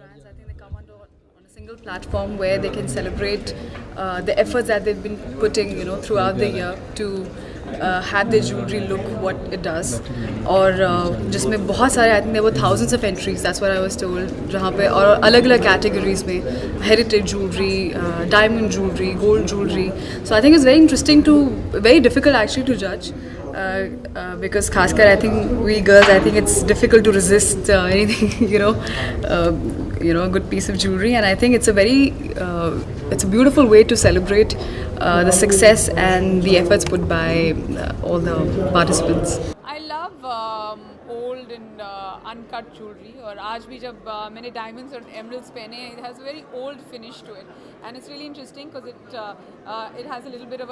brands, I think they come under on a single platform where they can celebrate the efforts that they've been putting, throughout the year to have their jewelry look what it does. और जिसमें बहुत सारे, I think there were thousands of entries. That's what I was told. जहाँ पे और अलग-अलग categories में heritage jewelry, diamond jewelry, gold jewelry. So I think it's very interesting very difficult actually to judge. Because खासकर I think we girls, I think it's difficult to resist anything, a good piece of jewelry, and I think it's it's a beautiful way to celebrate the success and the efforts put by all the participants. I love old and uncut jewelry. और आज भी जब मैंने diamonds और emeralds पहने हैं, it has a very old finish to it, and it's really interesting because it has a little bit of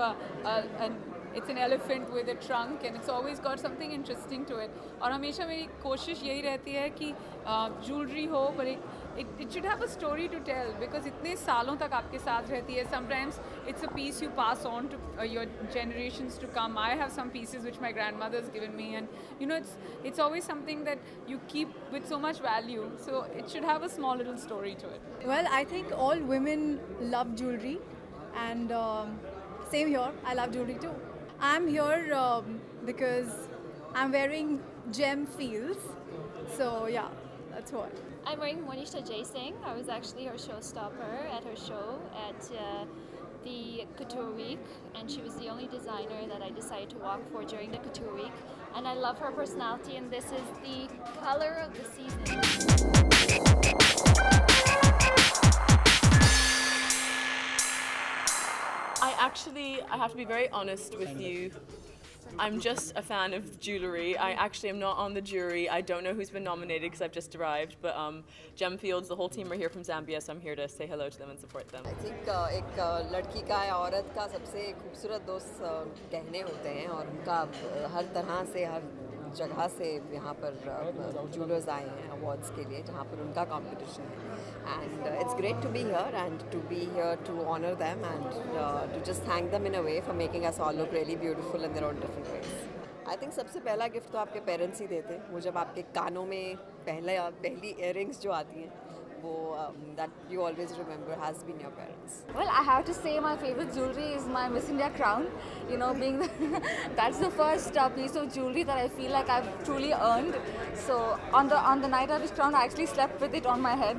it's an elephant with a trunk, and it's always got something interesting to it. और हमेशा मेरी कोशिश यही रहती है कि jewelry हो पर it should have a story to tell, because इतने सालों तक आपके साथ रहती है. Sometimes it's a piece you pass on to your generations to come. I have some pieces which my grandmother's given me, and it's always something that you keep with so much value. So it should have a small little story to it. Well, I think all women love jewelry, and same here. I love jewelry too. I'm here because I'm wearing gem fields. So yeah, that's what. I'm wearing Monisha Jay Singh. I was actually her showstopper at her show at the Couture Week, and she was the only designer that I decided to walk for during the Couture Week. And I love her personality, and this is the color of the season. I have to be very honest with you. I'm just a fan of jewellery. I actually am not on the jury. I don't know who's been nominated because I've just arrived. But Gemfields, the whole team are here from Zambia, so I'm here to say hello to them and support them. I think एक लड़की का या औरत का सबसे खूबसूरत दोस्त गहने होते हैं, और उनका हर तरह से हर जगह से यहाँ पर ज्वेलर्स आए हैं अवार्ड्स के लिए, जहाँ पर उनका कंपटीशन है. And it's great to be here and to be here to honor them and to just thank them in a way for making us all look really beautiful in their own different ways. I think सबसे पहला gift तो आपके parents ही देते हैं. वो जब आपके कानों में पहली earrings जो आती हैं, वो that you always remember has been your parents. Well, I have to say my favorite jewelry is my Miss India crown. Being that's the first piece of jewelry that I feel like I've truly earned. So on the night I was crowned, I actually slept with it on my head.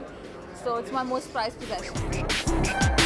So it's my most prized possession.